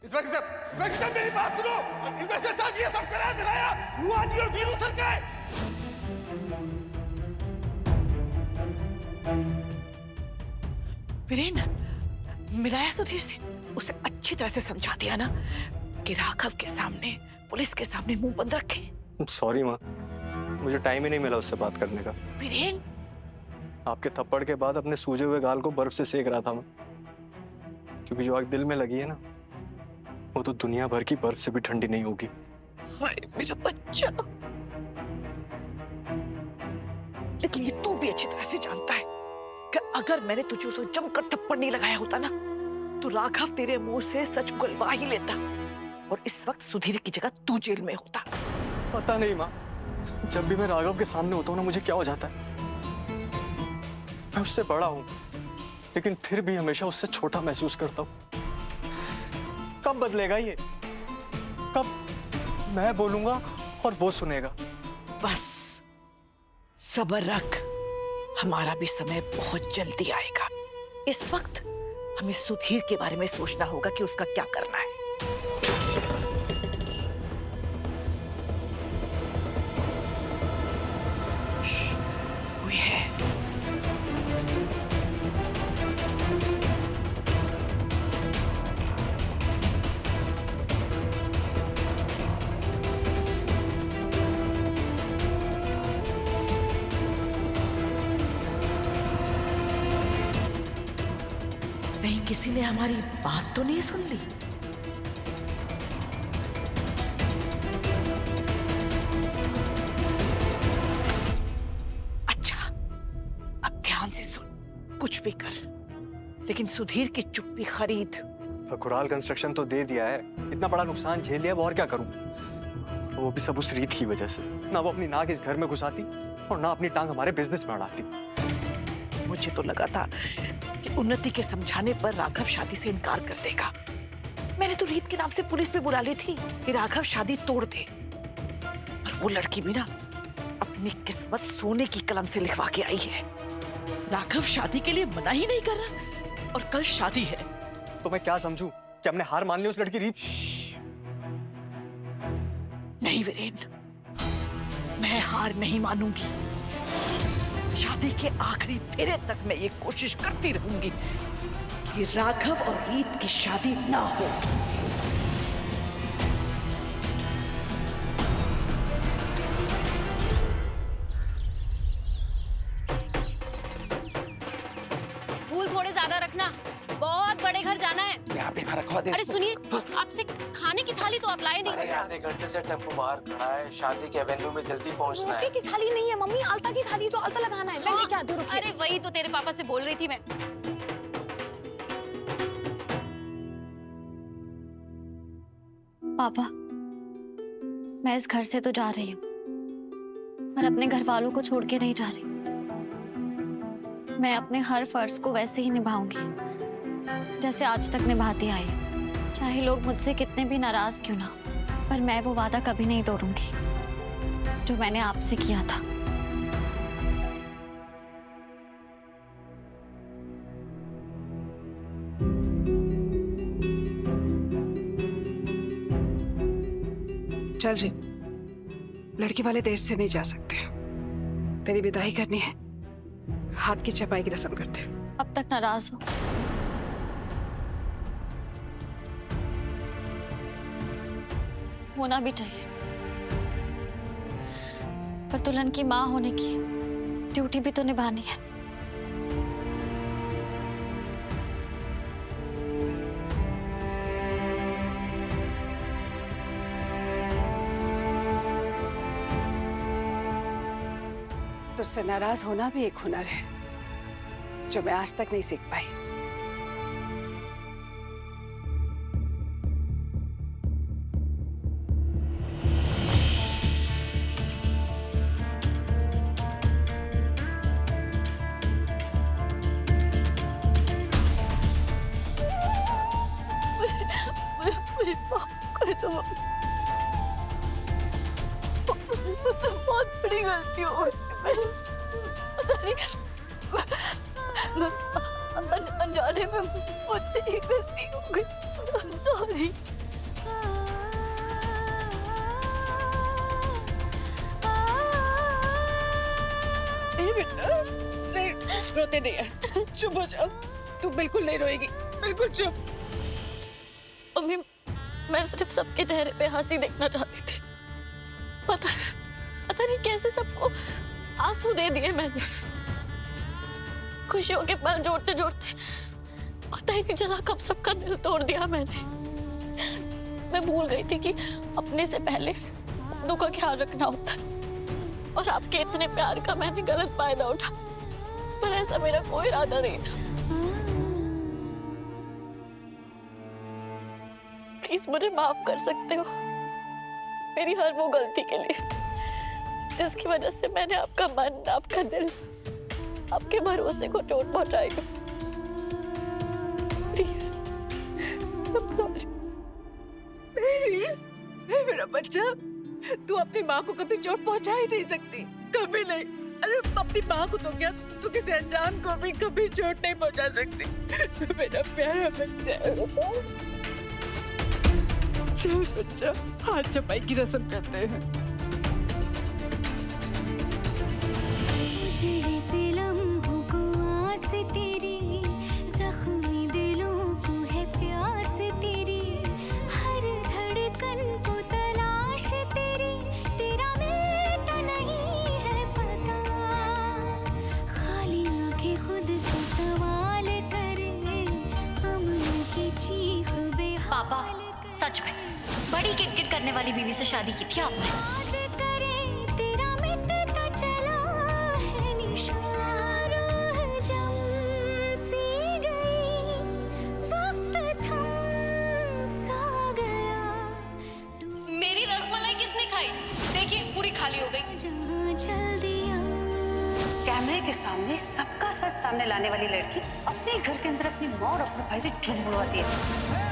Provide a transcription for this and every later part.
Inspector साहब मेरी बात सुनो। इंस्पेक्टर साहब ये सब करा दिलाया हुआ जी और वीरू सर का है। वीरेन, मिलाया सुधीर से, उसे अच्छी तरह से समझा दिया ना कि राघव के सामने, पुलिस के सामने मुंह बंद रखे। सॉरी माँ, मुझे टाइम ही नहीं मिला उससे बात करने का। वीरेन, आपके थप्पड़ के बाद अपने सूजे हुए गाल को बर्फ से सेक रहा था मैं, क्योंकि जो आग दिल में लगी है ना, वो तो दुनिया भर की बर्फ से भी ठंडी नहीं होगी। हाय मेरा बच्चा। लेकिन ये तू भी अच्छी तरह से जानता है कि अगर मैंने तुझे उसे जमकर थप्पड़ नहीं लगाया होता ना, तो राघव तेरे मुंह से सच गुलवा ही लेता और इस वक्त सुधीर की जगह तू जेल में होता। पता नहीं माँ, जब भी मैं राघव के सामने होता हूँ ना, मुझे क्या हो जाता है। मैं उससे बड़ा हूँ, लेकिन फिर भी हमेशा उससे छोटा महसूस करता हूँ। कब बदलेगा ये? कब मैं बोलूंगा और वो सुनेगा? बस सब्र रख, हमारा भी समय बहुत जल्दी आएगा। इस वक्त हमें सुधीर के बारे में सोचना होगा कि उसका क्या करना है। कोई है? कहीं किसी ने हमारी बात तो नहीं सुन ली? अच्छा, अब ध्यान से सुन, कुछ भी कर, लेकिन सुधीर की चुप्पी खरीद। खुराल कंस्ट्रक्शन तो दे दिया है, इतना बड़ा नुकसान झेल लिया, अब और क्या करूं? वो भी सब उस रीत की वजह से। ना वो अपनी नाक इस घर में घुसाती और ना अपनी टांग हमारे बिजनेस में अड़ाती। मुझे तो लगा था कि उन्नति के समझाने पर राघव शादी से इनकार कर देगा। मैंने तो रीत के नाम से पुलिस पे बुला ली थी कि राघव शादी तोड़ दे, पर वो लड़की भी ना अपनी किस्मत सोने की कलम से लिखवा के आई है। राघव शादी के लिए मना ही नहीं कर रहा और कल शादी है। तो मैं क्या समझूं कि हमने हार मान ली उस लड़की रीत? नहीं वीरेन, मैं हार नहीं मानूंगी। शादी के आखिरी फेरे तक मैं ये कोशिश करती रहूंगी कि राघव और रीत की शादी ना हो। फूल थोड़े ज्यादा रखना, बहुत बड़े घर जाना है। यहाँ पे रखवा दे। अरे सुनिए, आपसे खाने की थाली तो आप लाए नहीं। अरे आधे घंटे से टेम्पो बाहर खड़ा है, शादी के वेन्यू में जल्दी पहुंचना है। की थाली नहीं है मम्मी, आलता की थाली जो आलता लगाना है। मैं लेके आती हूँ, रुकिए। अरे वही तो तेरे पापा से बोल रही थी मैं। पापा, मैं इस घर से तो जा रही हूँ, पर अपने घर वालों को छोड़ के नहीं जा रही। मैं अपने हर फर्ज को वैसे ही निभाऊंगी जैसे आज तक निभाती आई, चाहे लोग मुझसे कितने भी नाराज क्यों ना, पर मैं वो वादा कभी नहीं तोड़ूंगी जो मैंने आपसे किया था। चल री, लड़के वाले देर से नहीं जा सकते, तेरी विदाई करनी है, हाथ की छपाई की रस्म करते। अब तक नाराज हो? होना भी चाहिए, पर दुल्हन की माँ होने की ड्यूटी भी तो निभानी है। तुझसे नाराज होना भी एक हुनर है जो मैं आज तक नहीं सीख पाई। मुझे माफ कर दो, मुझसे बहुत बड़ी गलती हो गई। अनजाने में मुझसे एक गलती हो गई। सॉरी। बेटा, नहीं रोते नहीं है, चुप हो जाओ। तू बिल्कुल नहीं रोएगी, बिल्कुल चुप। मम्मी, मैं सिर्फ सबके चेहरे पे हंसी देखना चाहती थी। पता नहीं कैसे सबको आंसू दे दिए मैंने। खुशियों के पल जोड़ते जोड़ते पता ही नहीं चला कब सबका दिल तोड़ दिया मैंने। मैं भूल गई थी कि अपने से पहले अपनों का ख्याल रखना होता है, और आपके इतने प्यार का मैंने गलत फायदा उठा, पर ऐसा मेरा कोई इरादा नहीं था। प्लीज मुझे माफ कर सकते हो मेरी हर वो गलती के लिए जिसकी वजह से मैंने आपका मन, आपका दिल, आपके भरोसे को चोट पहुंचाई। Please, I'm sorry। मेरा बच्चा, तू अपनी माँ को कभी चोट पहुंचा ही नहीं सकती, कभी नहीं। अरे अपनी माँ को तो क्या, तू किसी अनजान को भी कभी चोट नहीं पहुंचा सकती। मेरा प्यारा बच्चा। चल बच्चा, हाथ चपाई की रस्म करते हैं। पापा, सच में बड़ी किटकिट करने वाली बीवी से शादी की थी आपने। मेरी रसमलाई किसने खाई? देखिए पूरी खाली हो गई। कैमरे के सामने सबका सच सामने लाने वाली लड़की अपने घर के अंदर अपनी माँ और अपने भाई से झूठ बुलवाती है।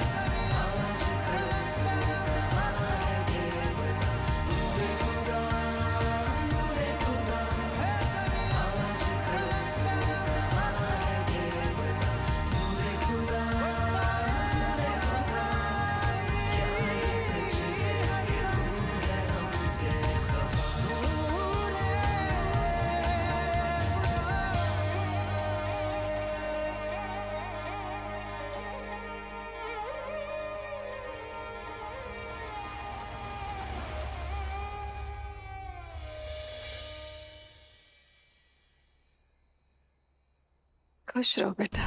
खुश रहो बेटा।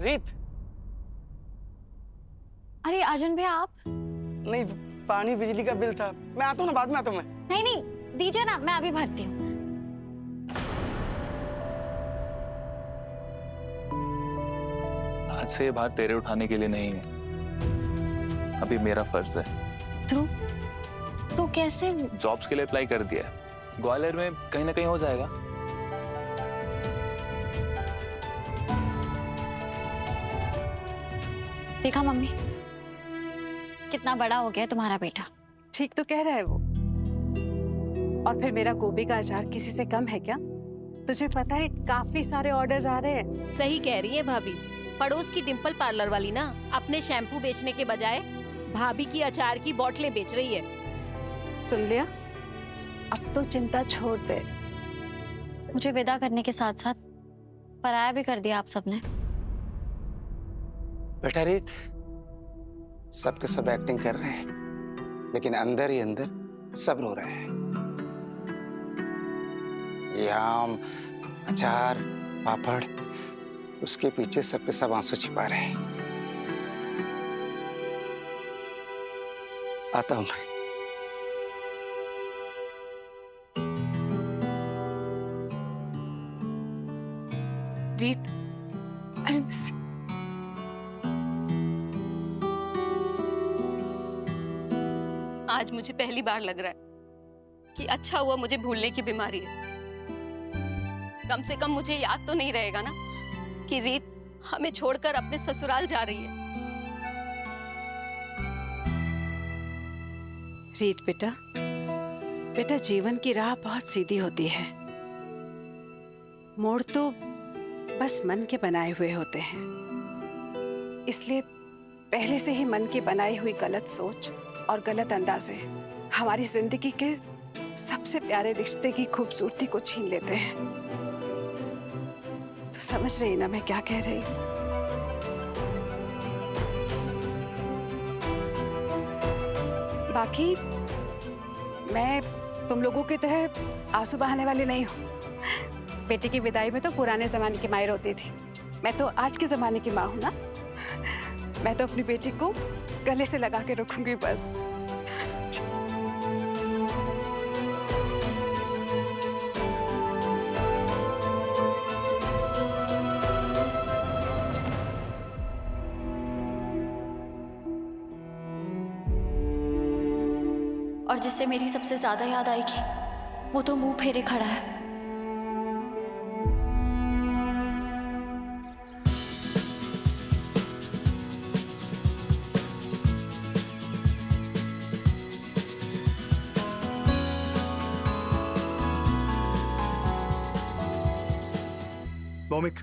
रीत, अरे अर्जुन भैया, आप? नहीं, पानी बिजली का बिल था, मैं आता हूँ ना, बाद में आता हूँ मैं। नहीं, दीजिए ना, मैं अभी भरती हूँ। आज से ये भार तेरे उठाने के लिए नहीं है, अभी मेरा फर्ज है। ध्रुव, तो कैसे? जॉब्स के लिए अप्लाई कर दिया है, ग्वालियर में कहीं ना कहीं हो जाएगा। देखा मम्मी, कितना बड़ा हो गया तुम्हारा बेटा। ठीक तो कह रहा है वो। और फिर मेरा गोभी का अचार किसी से कम है क्या? तुझे पता है काफी सारे ऑर्डर्स आ रहे हैं। सही कह रही है भाभी। पड़ोस की डिंपल पार्लर वाली ना अपने शैम्पू बेचने के बजाय भाभी की अचार की बोतलें बेच रही है। सुन लिया? अब तो चिंता छोड़ दे। मुझे विदा करने के साथ साथ पराया भी कर दिया आप सबने। बेटा रीत, सब के सब एक्टिंग कर रहे हैं, लेकिन अंदर ही अंदर सब रो रहे हैं। ये आम, अचार, पापड़, उसके पीछे सब के सब आंसू छिपा रहे हैं। आता हूं मैं। रीत, आज मुझे पहली बार लग रहा है कि अच्छा हुआ मुझे भूलने की बीमारी है। कम से कम मुझे याद तो नहीं रहेगा ना कि रीत हमें छोड़कर अपने ससुराल जा रही है। रीत बेटा, बेटा जीवन की राह बहुत सीधी होती है। मोड़ तो बस मन के बनाए हुए होते हैं। इसलिए पहले से ही मन की बनाई हुई गलत सोच और गलत अंदाजे हमारी जिंदगी के सबसे प्यारे रिश्ते की खूबसूरती को छीन लेते हैं। तो समझ रही ना मैं क्या कह रही हूँ? बाकी मैं तुम लोगों की तरह आंसू बहाने वाली नहीं हूँ। बेटी की विदाई में तो पुराने जमाने की माएँ रोती थी, मैं तो आज के जमाने की माँ हूँ ना। मैं तो अपनी बेटी को गले से लगा के रखूंगी बस। और जिससे मेरी सबसे ज्यादा याद आएगी वो तो मुंह फेरे खड़ा है। भौमिक।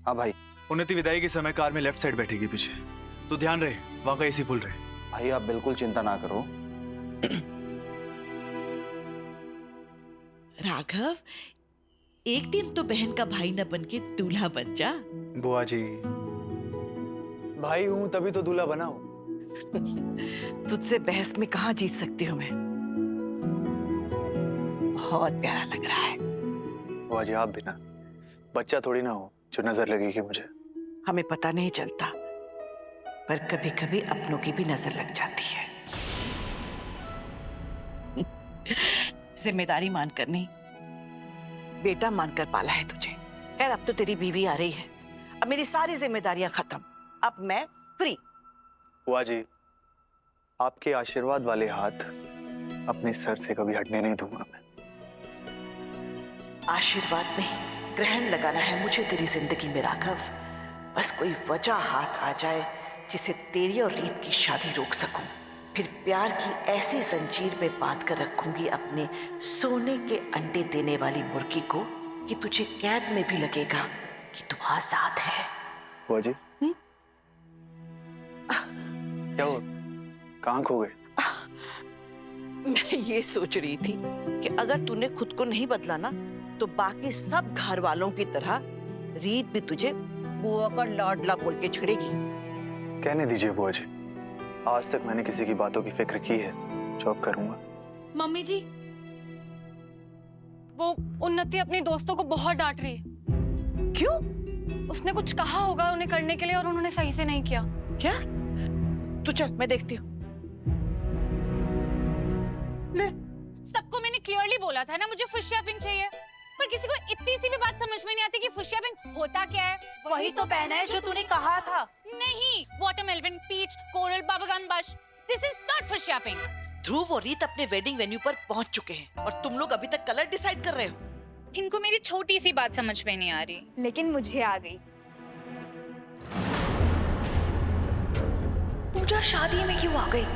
हाँ भाई। उन्नति विदाई के समय कार में लेफ्ट साइड बैठेगी पीछे, तो ध्यान रहे वहां का एसी फुल रहे। भाई आप बिल्कुल चिंता ना करो। राघव, एक दिन तो बहन का भाई न बन के दूल्हा बन जा। बुआ जी, भाई हूं तभी तो दूल्हा बना हूं। तुझसे बहस में कहाँ जीत सकती हूँ मैं। बहुत प्यारा लग रहा है। बुआ जी आप भी ना, बच्चा थोड़ी ना हो जो नजर लगेगी मुझे। हमें पता नहीं चलता, पर कभी कभी अपनों की भी नजर लग जाती है। जिम्मेदारी मानकर नहीं, बेटा मानकर पाला है तुझे। खैर अब तो तेरी बीवी आ रही है, अब मेरी सारी जिम्मेदारियां खत्म, अब मैं फ्री। बुआ जी, आपके आशीर्वाद वाले हाथ अपने सर से कभी हटने नहीं दूंगा मैं। आशीर्वाद नहीं, ग्रहण लगाना है मुझे तेरी जिंदगी में राघव। बस कोई वजह हाथ आ जाए जिसे तेरी और रीत की शादी रोक सकूं, फिर प्यार की ऐसी जंजीर में बांध कर रखूंगी अपने सोने के अंडे देने वाली मुर्गी को कि तुझे कैद में भी लगेगा कि तू आजाद है। बुआ जी क्या हुआ, कहाँ खो गए? मैं ये सोच रही थी कि अगर तूने खुद को नहीं बदला ना, तो बाकी सब घर वालों की तरह रीत भी तुझे बुआ का लाडला बोल के छेड़ेगी। कहने दीजिए बुआ जी, आज तक मैंने किसी की बातों की फिक्र की है जो अब करूंगा। मम्मी जी, वो उन्नति अपने दोस्तों को बहुत डांट रही है। क्यों? उसने कुछ कहा होगा उन्हें करने के लिए और उन्होंने सही से नहीं किया। क्या? तू चल, मैं देखती हूँ। सबको मैंने क्लियरली बोला था ना मुझे फिश शॉपिंग चाहिए, पर किसी को इतनी सी भी बात समझ में नहीं आती कि फिश शॉपिंग होता क्या है। वही तो पहना है जो तूने कहा था। नहीं, watermelon, peach, coral, bubblegum blush, this is not fish shopping. Dhruv और रीत अपने वेडिंग वेन्यू पर पहुंच चुके हैं और तुम लोग अभी तक कलर डिसाइड कर रहे हो। इनको मेरी छोटी सी बात समझ में नहीं आ रही, लेकिन मुझे आ गई। पूजा शादी में क्यों आ गई?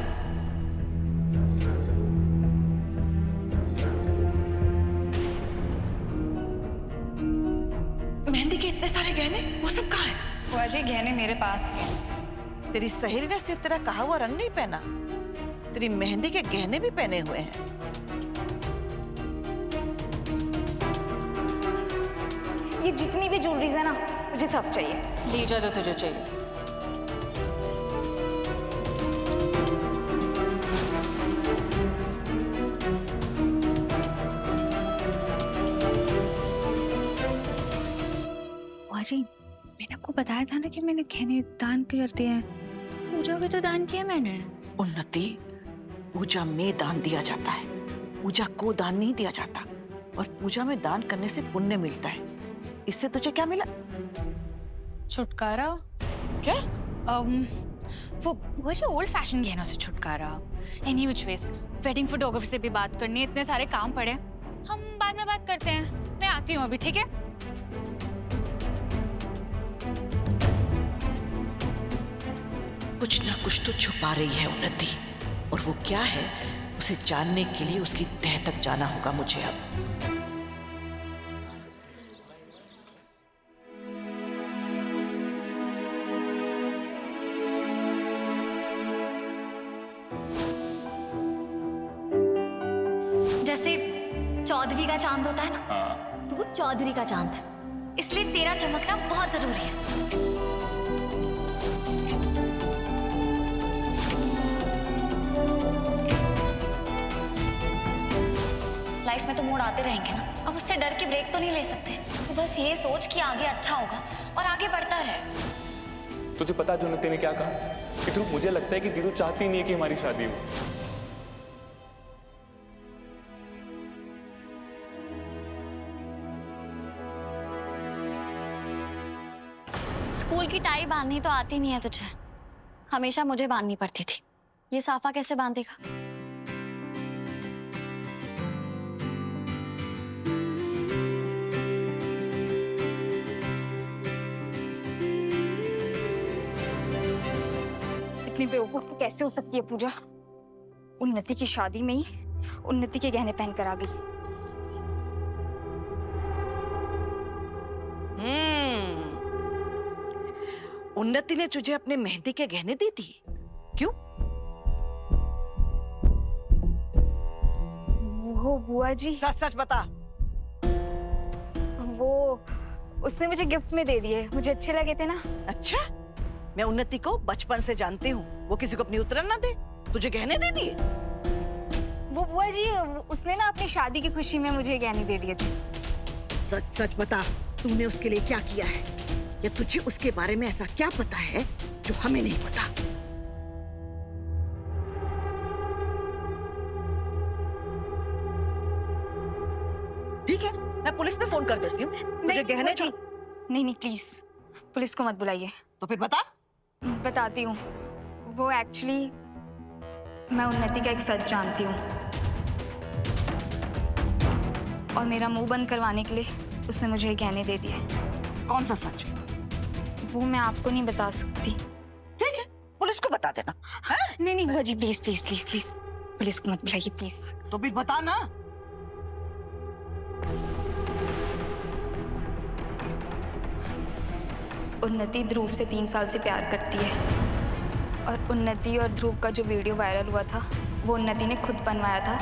मेहंदी के इतने सारे गहने, वो सब कहाँ हैं? बुआ जी गहने मेरे पास हैं। तेरी सहेली ने सिर्फ तेरा कहा हुआ रंग नहीं पहना, तेरी मेहंदी के गहने भी पहने हुए हैं। ये जितनी भी ज्वेलरीज है ना, मुझे सब चाहिए। ले जा, तो तुझे चाहिए। जी, मैंने आपको बताया था ना कि मैंने गहने दान करते हैं। पूजा भी तो दान किया मैंने। उन्नति, पूजा में दान दिया जाता है, पूजा को दान नहीं दिया जाता। और पूजा में दान करने से पुण्य मिलता है। इससे तुझे क्या मिला? छुटकारा। क्या? वो जो ओल्ड फैशन गहनों से छुटकारा। Any which ways, wedding photographer से भी बात करनी है, इतने सारे काम पड़े, हम बाद में बात करते हैं। मैं आती हूँ अभी, ठीक है? कुछ ना कुछ तो छुपा रही है उन्नति, और वो क्या है उसे जानने के लिए उसकी तह तक जाना होगा मुझे अब। जैसे चौधरी का चांद होता है ना, हाँ। तू चौधरी का चांद है, इसलिए तेरा चमकना बहुत जरूरी है। लाइफ में तो मोड़ आते रहेंगे ना, अब उससे डर के ब्रेक तो नहीं ले सकते। तो बस ये सोच कि आगे अच्छा होगा और आगे बढ़ता रहे। तुझे पता है जो उन्नति ने क्या कहा? कि ध्रुव, मुझे लगता है कि दीदू चाहती नहीं है कि हमारी शादी हो। स्कूल की टाई बांधनी तो आती नहीं है तुझे, हमेशा मुझे बांधनी पड़ती थी। ये साफा कैसे बांधेगा? इतनी बेवकूफ कैसे हो सकती है पूजा? उन्नति की शादी में ही उन्नति के गहने पहन कर आ गई। उन्नति ने तुझे अपने मेहंदी के गहने दे दिए? क्यों? वो बुआ जी, सच सच बता। वो उसने मुझे गिफ्ट में दे दिए, मुझे अच्छे लगे थे ना। अच्छा, मैं उन्नति को बचपन से जानती हूँ, वो किसी को अपनी उतरन ना दे, तुझे गहने दे दिए? वो बुआ जी, उसने ना अपनी शादी की खुशी में मुझे गहने दे दिए थे। सच सच बता, तूने उसके लिए क्या किया है? या तुझे उसके बारे में ऐसा क्या पता है जो हमें नहीं पता? ठीक है, मैं पुलिस में फोन कर देती हूँ। मुझे गहने जी, नहीं प्लीज, पुलिस को मत बुलाइए। तो फिर बता। बताती हूँ। वो एक्चुअली मैं उन्नति का एक सच जानती हूँ, और मेरा मुंह बंद करवाने के लिए उसने मुझे गहने दे दिए। कौन सा सच? वो मैं आपको नहीं बता सकती। ठीक है, पुलिस को बता देना। नहीं बुआ जी, please please please please, police को मत बुलाइए प्लीज। तो फिर बता ना। उन्नति ध्रुव से 3 साल से प्यार करती है, और उन्नति और ध्रुव का जो वीडियो वायरल हुआ था वो उन्नति ने खुद बनवाया था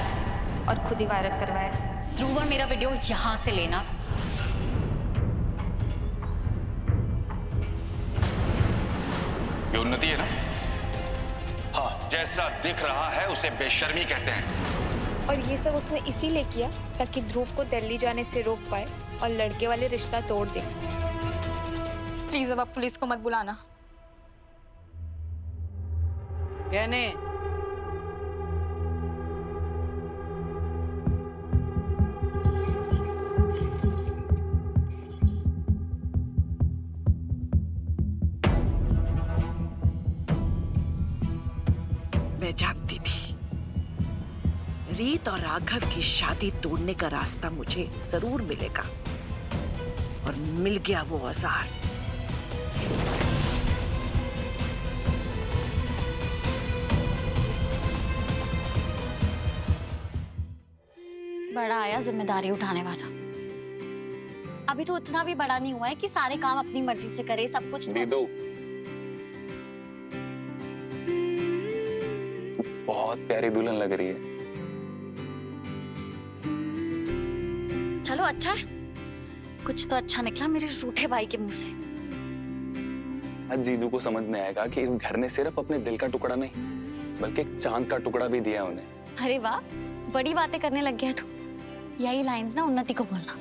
और खुद ही वायरल करवाया। ध्रुव और मेरा वीडियो यहाँ से लेना। ये उन्नति है ना? हाँ, जैसा दिख रहा है उसे बेशर्मी कहते हैं। और ये सब उसने इसीलिए किया ताकि ध्रुव को दिल्ली जाने से रोक पाए और लड़के वाले रिश्ता तोड़ दे। प्लीज अब आप पुलिस को मत बुलाना। गहने मैं जानती थी रीत और राघव की शादी तोड़ने का रास्ता मुझे जरूर मिलेगा, और मिल गया वो औजार। बड़ा आया जिम्मेदारी उठाने वाला। अभी तो इतना भी बड़ा नहीं हुआ है कि सारे काम अपनी मर्जी से करे, सब कुछ। दीदू, बहुत प्यारी दुल्हन लग रही है। चलो अच्छा है, कुछ तो अच्छा निकला मेरे रूठे भाई के मुंह से। आज जीजू को समझ में आएगा कि इस घर ने सिर्फ अपने दिल का टुकड़ा नहीं बल्कि एक चांद का टुकड़ा भी दिया उन्हें। अरे वाह, बड़ी बातें करने लग गया तू। यही लाइंस ना उन्नति को बोलना,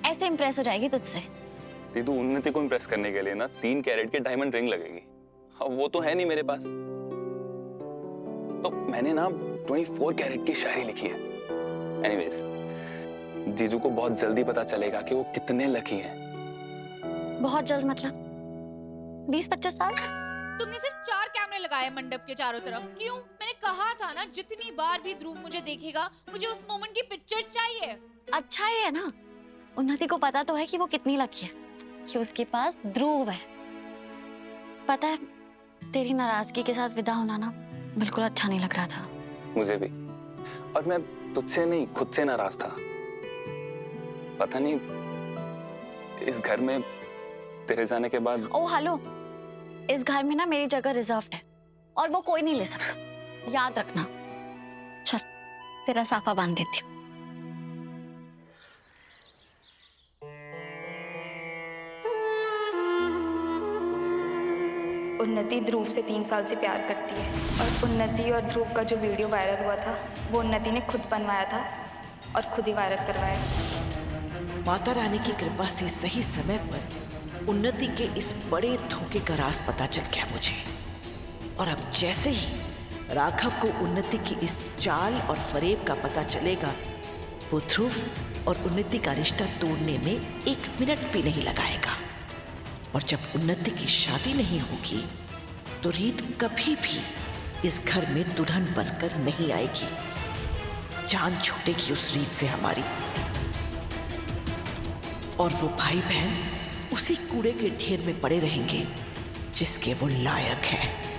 ऐसे इंप्रेस हो जाएगी तुझसे। दीदू, उन्नति को इंप्रेस करने के लिए ना 3 कैरेट की डायमंड रिंग लगेगी। अब वो तो है नहीं मेरे पास, तो मैंने ना 24 कैरेट की शायरी लिखी है। एनीवेज, जीजू को बहुत जल्दी पता चलेगा कि वो कितने लकी हैं। बहुत जल्द मतलब 20-25 साल? तुमने सिर्फ 4 कैमरे लगाए मंडप के चारों तरफ, क्यों? मैंने कहा था ना, जितनी बार भी ध्रुव मुझे देखेगा मुझे उस मोमेंट की पिक्चर चाहिए। अच्छा ही है ना, उन्नति को पता तो है कि वो कितनी लकी है कि उसके पास ध्रुव है। पता है, तेरी नाराजगी के साथ विदा होना ना बिल्कुल अच्छा नहीं लग रहा था। मुझे भी, और मैं तुझसे नहीं खुद से नाराज था। पता नहीं, इस घर में तेरे जाने के बाद। ओ हेलो, इस घर में ना मेरी जगह रिजर्व्ड है और वो कोई नहीं ले सकता, याद रखना। चल, तेरा साफा बांध देती हूँ। उन्नति ध्रुव से 3 साल से प्यार करती है और उन्नति और ध्रुव का जो वीडियो वायरल हुआ था वो उन्नति ने खुद बनवाया था और खुद ही वायरल करवाया। माता रानी की कृपा से सही समय पर उन्नति के इस बड़े धोखे का राज पता चल गया मुझे। और अब जैसे ही राघव को उन्नति की इस चाल और फरेब का पता चलेगा, वो ध्रुव और उन्नति का रिश्ता तोड़ने में 1 मिनट भी नहीं लगाएगा। और जब उन्नति की शादी नहीं होगी तो रीत कभी भी इस घर में दुल्हन बनकर नहीं आएगी। जान छूटेगी उस रीत से हमारी, और वो भाई बहन उसी कूड़े के ढेर में पड़े रहेंगे जिसके वो लायक हैं।